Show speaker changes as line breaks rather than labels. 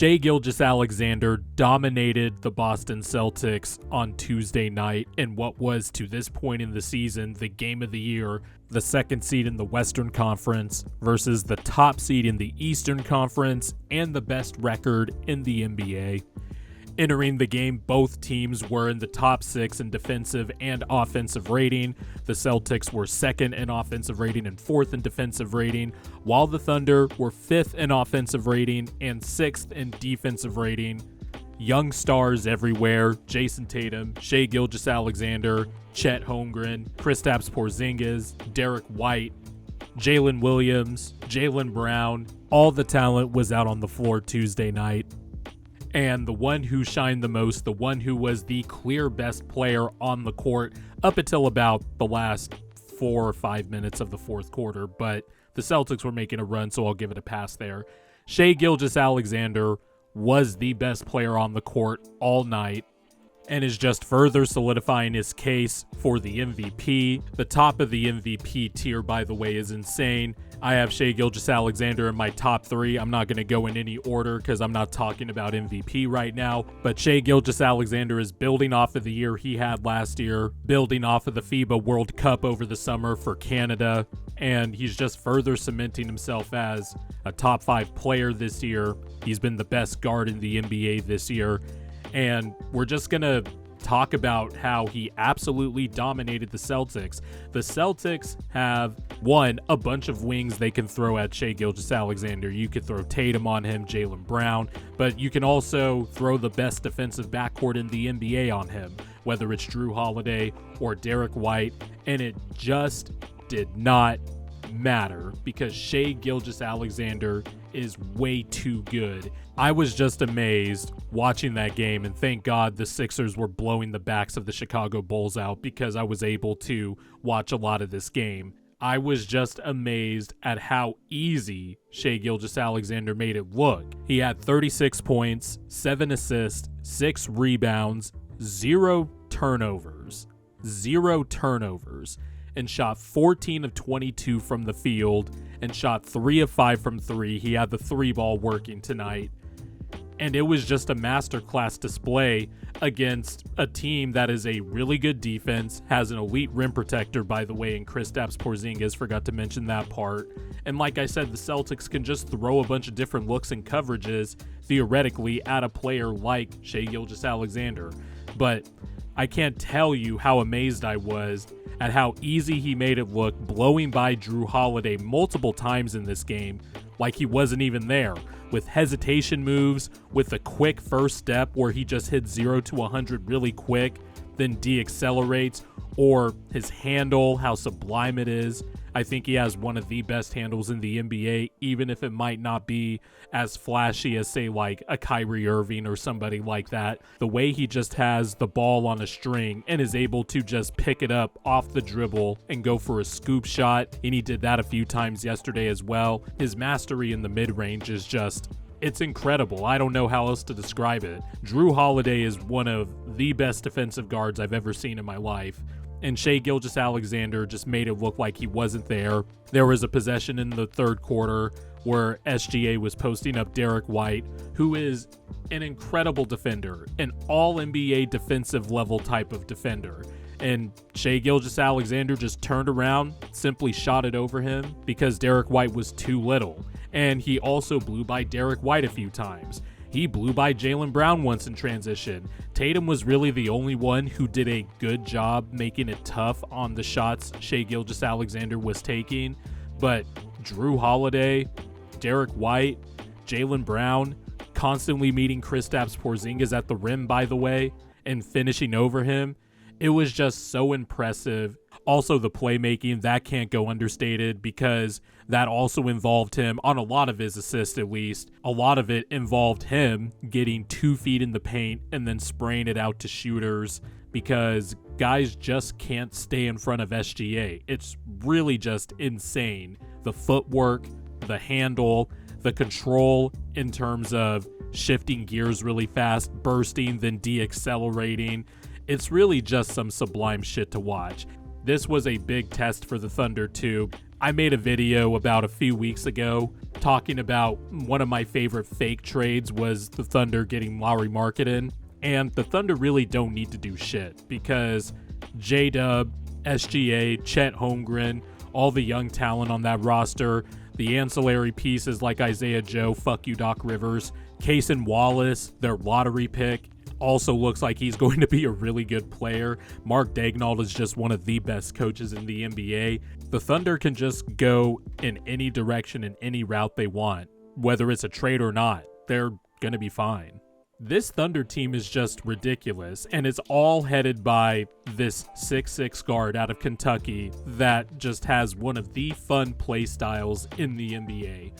Shai Gilgeous-Alexander dominated the Boston Celtics on Tuesday night in what was, to this point in the season, the game of the year, the second seed in the Western Conference versus the top seed in the Eastern Conference and the best record in the NBA. Entering the game, both teams were in the top 6 in defensive and offensive rating. The Celtics were second in offensive rating and fourth in defensive rating, while the Thunder were fifth in offensive rating and sixth in defensive rating. Young stars everywhere: Jason Tatum, Shai Gilgeous-Alexander, Chet Holmgren, Kristaps Porzingis, Derek White, Jalen Williams, Jaylen Brown. All the talent was out on the floor Tuesday night. And the one who shined the most, the one who was the clear best player on the court up until about the last 4 or 5 minutes of the fourth quarter, but the Celtics were making a run, so I'll give it a pass there. Shai Gilgeous-Alexander was the best player on the court all night and is just further solidifying his case for the MVP. The top of the MVP tier, by the way, is insane. I have Shai Gilgeous-Alexander in my top 3. I'm not going to go in any order because I'm not talking about MVP right now. But Shai Gilgeous-Alexander is building off of the year he had last year, building off of the FIBA World Cup over the summer for Canada, and he's just further cementing himself as a top 5 player this year. He's been the best guard in the NBA this year, and we're just going to talk about how he absolutely dominated the Celtics. The Celtics have, one, a bunch of wings they can throw at Shai Gilgeous-Alexander. You could throw Tatum on him, Jaylen Brown, but you can also throw the best defensive backcourt in the NBA on him, whether it's Jrue Holiday or Derek White, and it just did not matter because Shai Gilgeous-Alexander is way too good. I was just amazed watching that game, and thank God the Sixers were blowing the backs of the Chicago Bulls out because I was able to watch a lot of this game. I was just amazed at how easy Shai Gilgeous-Alexander made it look. He had 36 points, 7 assists, 6 rebounds, 0 turnovers, and shot 14 of 22 from the field and shot 3 of 5 from 3. He had the 3 ball working tonight. And it was just a masterclass display against a team that is a really good defense, has an elite rim protector, by the way, in Kristaps Porzingis, forgot to mention that part. And like I said, the Celtics can just throw a bunch of different looks and coverages, theoretically, at a player like Shai Gilgeous-Alexander. But I can't tell you how amazed I was at how easy he made it look, blowing by Jrue Holiday multiple times in this game like he wasn't even there, with hesitation moves, with a quick first step where he just hits 0 to 100 really quick, then deaccelerates, or his handle, how sublime it is. I think he has one of the best handles in the NBA, even if it might not be as flashy as, say, like a Kyrie Irving or somebody like that. The way he just has the ball on a string and is able to just pick it up off the dribble and go for a scoop shot, and he did that a few times yesterday as well. His mastery in the mid-range is just, it's incredible. I don't know how else to describe it. Jrue Holiday is one of the best defensive guards I've ever seen in my life. And Shai Gilgeous-Alexander just made it look like he wasn't there. There was a possession in the third quarter where SGA was posting up Derek White, who is an incredible defender, an all-NBA defensive level type of defender. And Shai Gilgeous-Alexander just turned around, simply shot it over him because Derek White was too little. And he also blew by Derek White a few times. He blew by Jaylen Brown once in transition. Tatum was really the only one who did a good job making it tough on the shots Shai Gilgeous-Alexander was taking. But Jrue Holiday, Derek White, Jaylen Brown, constantly meeting Kristaps Porzingis at the rim, by the way, and finishing over him. It was just so impressive. Also, the playmaking, that can't go understated because that also involved him, on a lot of his assists at least, a lot of it involved him getting 2 feet in the paint and then spraying it out to shooters because guys just can't stay in front of SGA. It's really just insane. The footwork, the handle, the control in terms of shifting gears really fast, bursting, then deaccelerating. It's really just some sublime shit to watch. This was a big test for the Thunder too. I made a video about a few weeks ago talking about one of my favorite fake trades was the Thunder getting Lauri Markkanen, and the Thunder really don't need to do shit because J-Dub, SGA, Chet Holmgren, all the young talent on that roster, the ancillary pieces like Isaiah Joe, fuck you Doc Rivers, Cason Wallace, their lottery pick, also looks like he's going to be a really good player. Mark Daigneault is just one of the best coaches in the NBA. The Thunder can just go in any direction and any route they want. Whether it's a trade or not, they're going to be fine. This Thunder team is just ridiculous, and it's all headed by this 6'6 guard out of Kentucky that just has one of the fun play styles in the NBA.